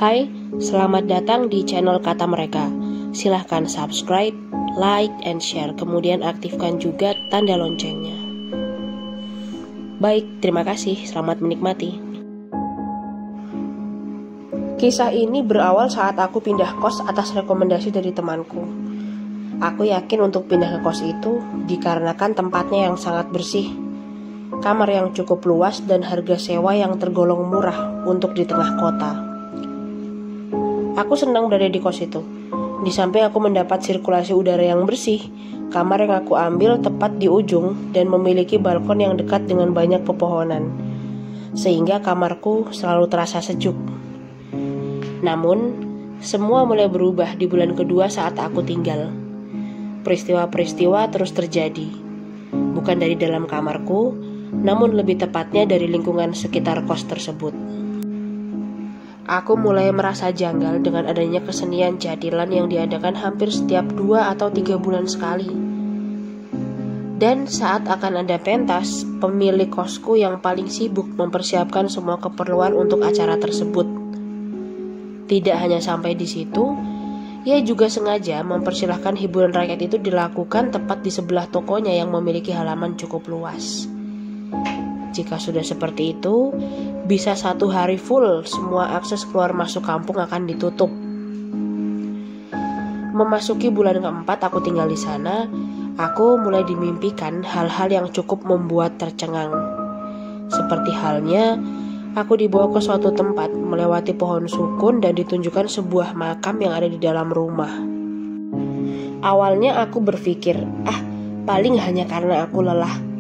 Hai, selamat datang di channel Kata Mereka. Silahkan subscribe, like, and share. Kemudian aktifkan juga tanda loncengnya. Baik, terima kasih. Selamat menikmati. Kisah ini berawal saat aku pindah kos atas rekomendasi dari temanku. Aku yakin untuk pindah ke kos itu dikarenakan tempatnya yang sangat bersih, kamar yang cukup luas, dan harga sewa yang tergolong murah untuk di tengah kota. Aku senang berada di kos itu. Di samping aku mendapat sirkulasi udara yang bersih, kamar yang aku ambil tepat di ujung dan memiliki balkon yang dekat dengan banyak pepohonan, sehingga kamarku selalu terasa sejuk. Namun, semua mulai berubah di bulan kedua saat aku tinggal. Peristiwa-peristiwa terus terjadi, bukan dari dalam kamarku, namun lebih tepatnya dari lingkungan sekitar kos tersebut. Aku mulai merasa janggal dengan adanya kesenian jadilan yang diadakan hampir setiap 2 atau 3 bulan sekali. Dan saat akan ada pentas, pemilik kosku yang paling sibuk mempersiapkan semua keperluan untuk acara tersebut. Tidak hanya sampai di situ, ia juga sengaja mempersilahkan hiburan rakyat itu dilakukan tepat di sebelah tokonya yang memiliki halaman cukup luas. Jika sudah seperti itu, bisa 1 hari full semua akses keluar masuk kampung akan ditutup. Memasuki bulan keempat aku tinggal di sana, aku mulai dimimpikan hal-hal yang cukup membuat tercengang. Seperti halnya, aku dibawa ke suatu tempat, melewati pohon sukun dan ditunjukkan sebuah makam yang ada di dalam rumah. Awalnya aku berpikir, paling hanya karena aku lelah.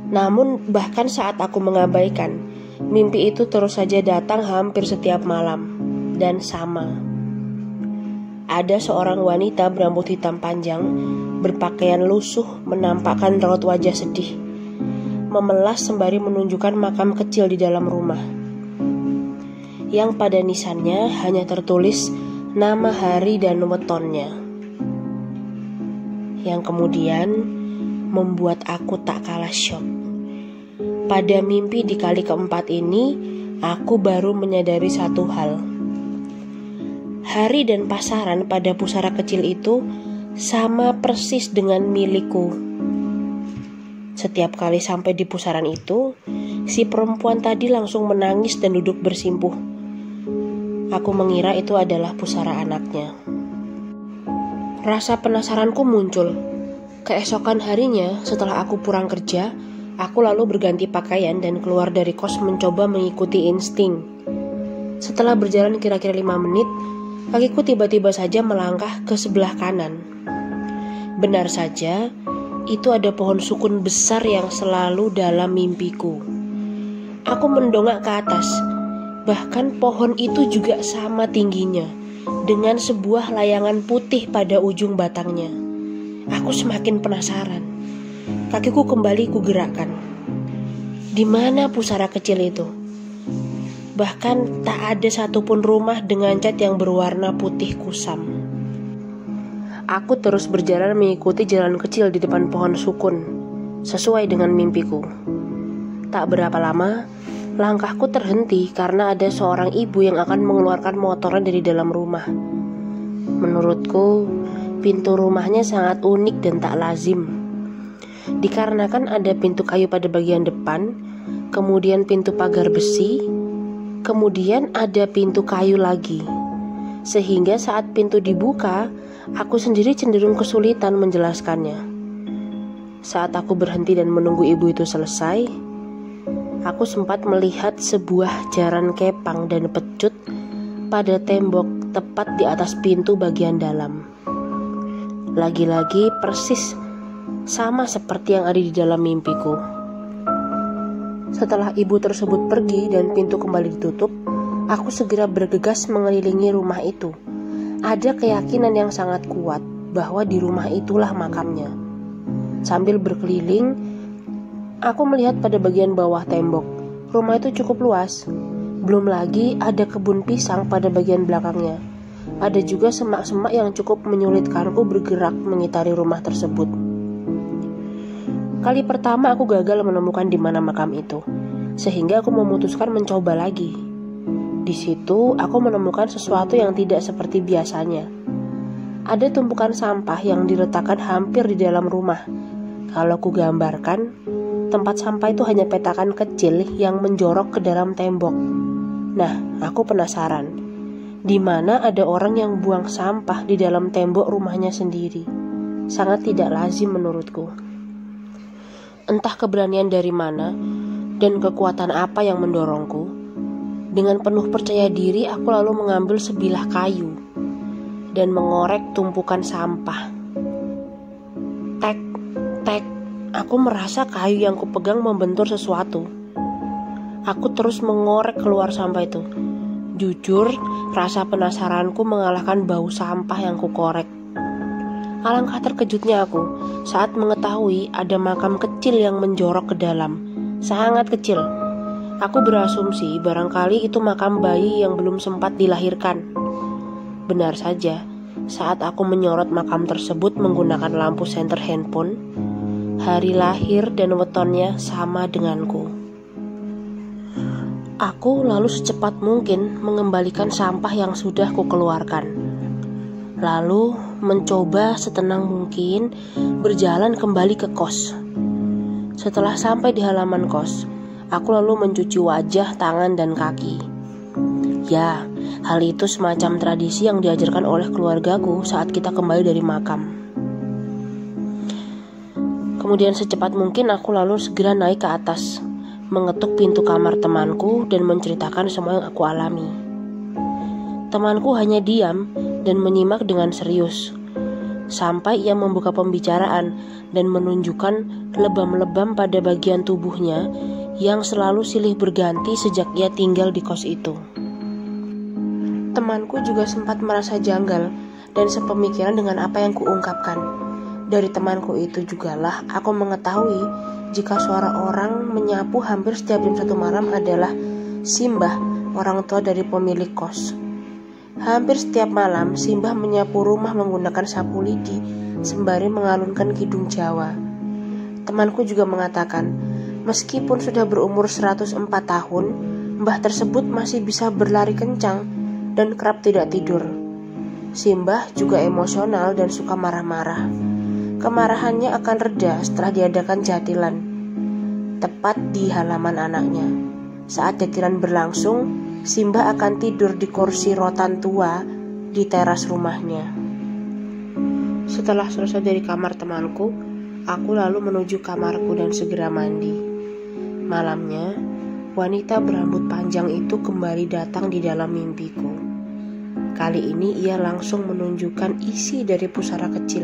Namun bahkan saat aku mengabaikan, mimpi itu terus saja datang hampir setiap malam, dan sama. Ada seorang wanita berambut hitam panjang, berpakaian lusuh, menampakkan raut wajah sedih, memelas sembari menunjukkan makam kecil di dalam rumah, yang pada nisannya hanya tertulis nama, hari, dan wetonnya, yang kemudian membuat aku tak kalah syok. Pada mimpi di kali keempat ini, aku baru menyadari satu hal. Hari dan pasaran pada pusara kecil itu sama persis dengan milikku. Setiap kali sampai di pusaran itu, si perempuan tadi langsung menangis dan duduk bersimpuh. Aku mengira itu adalah pusara anaknya. Rasa penasaranku muncul. Keesokan harinya, setelah aku pulang kerja, aku lalu berganti pakaian dan keluar dari kos mencoba mengikuti insting. Setelah berjalan kira-kira 5 menit, kakiku tiba-tiba saja melangkah ke sebelah kanan. Benar saja, itu ada pohon sukun besar yang selalu dalam mimpiku. Aku mendongak ke atas, bahkan pohon itu juga sama tingginya, dengan sebuah layangan putih pada ujung batangnya. Aku semakin penasaran. Kakiku kembali kugerakkan. Di mana pusara kecil itu? Bahkan tak ada satupun rumah dengan cat yang berwarna putih kusam. Aku terus berjalan mengikuti jalan kecil di depan pohon sukun, sesuai dengan mimpiku. Tak berapa lama, langkahku terhenti karena ada seorang ibu yang akan mengeluarkan motornya dari dalam rumah. Menurutku, pintu rumahnya sangat unik dan tak lazim. Dikarenakan ada pintu kayu pada bagian depan, kemudian pintu pagar besi, kemudian ada pintu kayu lagi. Sehingga saat pintu dibuka, aku sendiri cenderung kesulitan menjelaskannya. Saat aku berhenti dan menunggu ibu itu selesai, aku sempat melihat sebuah jaran kepang dan pecut pada tembok tepat di atas pintu bagian dalam. Lagi-lagi persis sama seperti yang ada di dalam mimpiku. Setelah ibu tersebut pergi dan pintu kembali ditutup, aku segera bergegas mengelilingi rumah itu. Ada keyakinan yang sangat kuat bahwa di rumah itulah makamnya. Sambil berkeliling, aku melihat pada bagian bawah tembok. Rumah itu cukup luas. Belum lagi ada kebun pisang pada bagian belakangnya. Ada juga semak-semak yang cukup menyulitkanku bergerak mengitari rumah tersebut. Kali pertama aku gagal menemukan di mana makam itu, sehingga aku memutuskan mencoba lagi. Di situ aku menemukan sesuatu yang tidak seperti biasanya. Ada tumpukan sampah yang diletakkan hampir di dalam rumah. Kalau ku gambarkan, tempat sampah itu hanya petakan kecil yang menjorok ke dalam tembok. Nah, aku penasaran, di mana ada orang yang buang sampah di dalam tembok rumahnya sendiri. Sangat tidak lazim menurutku. Entah keberanian dari mana dan kekuatan apa yang mendorongku. Dengan penuh percaya diri, aku lalu mengambil sebilah kayu dan mengorek tumpukan sampah. Tek, tek, aku merasa kayu yang kupegang membentur sesuatu. Aku terus mengorek keluar sampah itu. Jujur, rasa penasaranku mengalahkan bau sampah yang kukorek. Alangkah terkejutnya aku saat mengetahui ada makam kecil yang menjorok ke dalam. Sangat kecil. Aku berasumsi barangkali itu makam bayi yang belum sempat dilahirkan. Benar saja, saat aku menyorot makam tersebut menggunakan lampu senter handphone, hari lahir dan wetonnya sama denganku. Aku lalu secepat mungkin mengembalikan sampah yang sudah kukeluarkan. Lalu mencoba setenang mungkin berjalan kembali ke kos. Setelah sampai di halaman kos, aku lalu mencuci wajah, tangan, dan kaki. Ya, hal itu semacam tradisi yang diajarkan oleh keluargaku saat kita kembali dari makam. Kemudian secepat mungkin aku lalu segera naik ke atas, mengetuk pintu kamar temanku dan menceritakan semua yang aku alami. Temanku hanya diam dan menyimak dengan serius, sampai ia membuka pembicaraan dan menunjukkan lebam-lebam pada bagian tubuhnya yang selalu silih berganti sejak ia tinggal di kos itu. Temanku juga sempat merasa janggal dan sepemikiran dengan apa yang kuungkapkan. Dari temanku itu jugalah aku mengetahui jika suara orang menyapu hampir setiap jam 1 malam adalah Simbah, orang tua dari pemilik kos. Hampir setiap malam Simbah menyapu rumah menggunakan sapu lidi sembari mengalunkan kidung Jawa. Temanku juga mengatakan, meskipun sudah berumur 104 tahun, mbah tersebut masih bisa berlari kencang dan kerap tidak tidur. Simbah juga emosional dan suka marah-marah. Kemarahannya akan reda setelah diadakan jatilan, tepat di halaman anaknya. Saat jatilan berlangsung, Simbah akan tidur di kursi rotan tua di teras rumahnya. Setelah selesai dari kamar temanku, aku lalu menuju kamarku dan segera mandi. Malamnya, wanita berambut panjang itu kembali datang di dalam mimpiku. Kali ini ia langsung menunjukkan isi dari pusara kecil.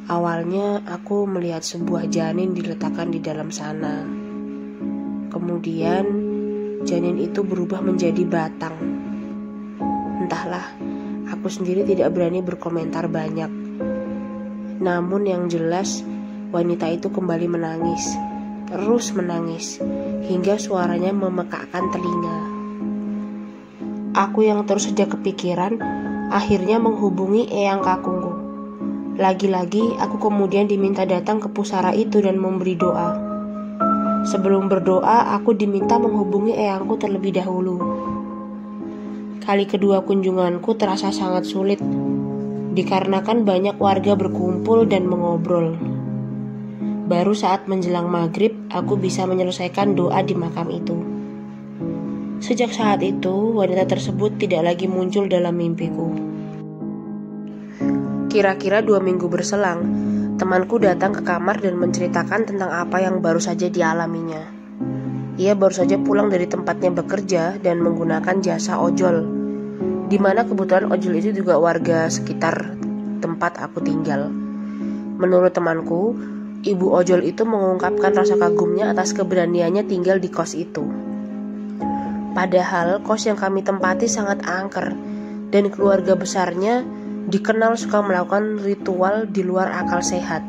Awalnya aku melihat sebuah janin diletakkan di dalam sana. Kemudian janin itu berubah menjadi batang. Entahlah, aku sendiri tidak berani berkomentar banyak. Namun yang jelas, wanita itu kembali menangis, terus menangis, hingga suaranya memekakkan telinga. Aku yang terus saja kepikiran, akhirnya menghubungi eyang kakungku. Lagi-lagi aku kemudian diminta datang ke pusara itu dan memberi doa. Sebelum berdoa, aku diminta menghubungi eyangku terlebih dahulu. Kali kedua kunjunganku terasa sangat sulit, dikarenakan banyak warga berkumpul dan mengobrol. Baru saat menjelang maghrib, aku bisa menyelesaikan doa di makam itu. Sejak saat itu, wanita tersebut tidak lagi muncul dalam mimpiku. Kira-kira 2 minggu berselang, temanku datang ke kamar dan menceritakan tentang apa yang baru saja dialaminya. Ia baru saja pulang dari tempatnya bekerja dan menggunakan jasa ojol, di mana kebetulan ojol itu juga warga sekitar tempat aku tinggal. Menurut temanku, ibu ojol itu mengungkapkan rasa kagumnya atas keberaniannya tinggal di kos itu. Padahal kos yang kami tempati sangat angker dan keluarga besarnya dikenal suka melakukan ritual di luar akal sehat,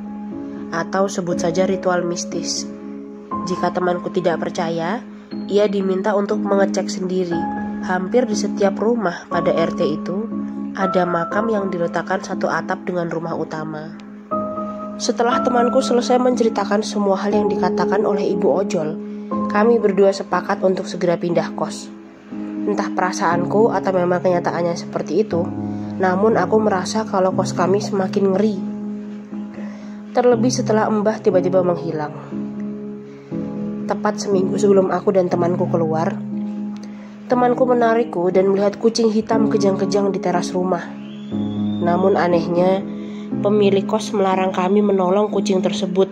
atau sebut saja ritual mistis. Jika temanku tidak percaya, ia diminta untuk mengecek sendiri. Hampir di setiap rumah pada RT itu ada makam yang diletakkan satu atap dengan rumah utama. Setelah temanku selesai menceritakan semua hal yang dikatakan oleh ibu ojol, kami berdua sepakat untuk segera pindah kos. Entah perasaanku atau memang kenyataannya seperti itu, namun aku merasa kalau kos kami semakin ngeri. Terlebih setelah Mbah tiba-tiba menghilang. Tepat seminggu sebelum aku dan temanku keluar, temanku menarikku dan melihat kucing hitam kejang-kejang di teras rumah. Namun anehnya, pemilik kos melarang kami menolong kucing tersebut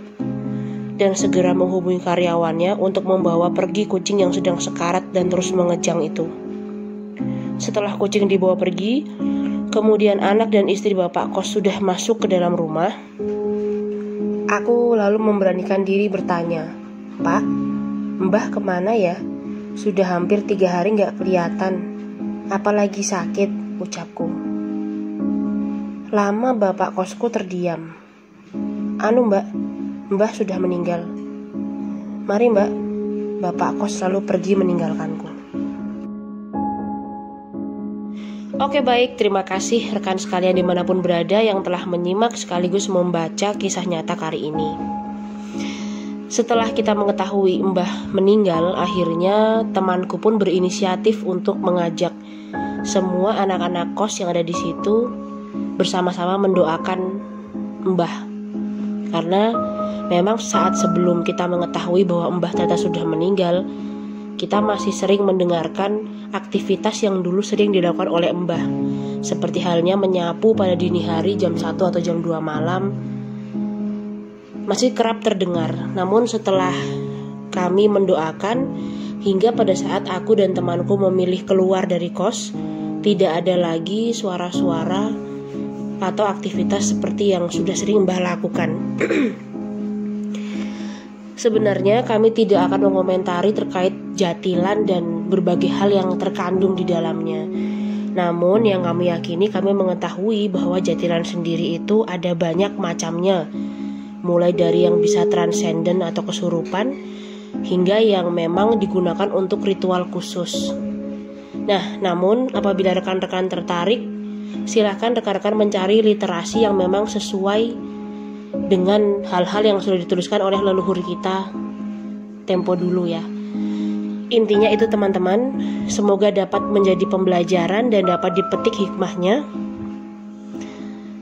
dan segera menghubungi karyawannya untuk membawa pergi kucing yang sedang sekarat dan terus mengejang itu. Setelah kucing dibawa pergi, kemudian anak dan istri bapak kos sudah masuk ke dalam rumah. Aku lalu memberanikan diri bertanya, "Pak, Mbah kemana ya? Sudah hampir 3 hari gak kelihatan. Apalagi sakit," ucapku. Lama bapak kosku terdiam. "Anu Mbak, Mbah sudah meninggal. Mari Mbak." Bapak kos lalu pergi meninggalkanku. Oke baik, terima kasih rekan sekalian dimanapun berada yang telah menyimak sekaligus membaca kisah nyata kali ini. Setelah kita mengetahui Mbah meninggal, akhirnya temanku pun berinisiatif untuk mengajak semua anak-anak kos yang ada di situ bersama-sama mendoakan Mbah. Karena memang saat sebelum kita mengetahui bahwa Mbah ternyata sudah meninggal, kita masih sering mendengarkan aktivitas yang dulu sering dilakukan oleh Mbah, seperti halnya menyapu pada dini hari jam 1 atau jam 2 malam. Masih kerap terdengar. Namun setelah kami mendoakan, hingga pada saat aku dan temanku memilih keluar dari kos, tidak ada lagi suara-suara atau aktivitas seperti yang sudah sering Mbah lakukan. Sebenarnya kami tidak akan mengomentari terkait jatilan dan berbagai hal yang terkandung di dalamnya. Namun yang kami yakini, kami mengetahui bahwa jatilan sendiri itu ada banyak macamnya. Mulai dari yang bisa transenden atau kesurupan, hingga yang memang digunakan untuk ritual khusus. Nah, namun apabila rekan-rekan tertarik, silakan rekan-rekan mencari literasi yang memang sesuai dengan hal-hal yang sudah dituliskan oleh leluhur kita tempo dulu ya. Intinya itu teman-teman, semoga dapat menjadi pembelajaran dan dapat dipetik hikmahnya.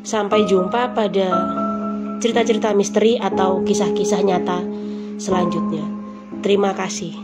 Sampai jumpa pada cerita-cerita misteri atau kisah-kisah nyata selanjutnya. Terima kasih.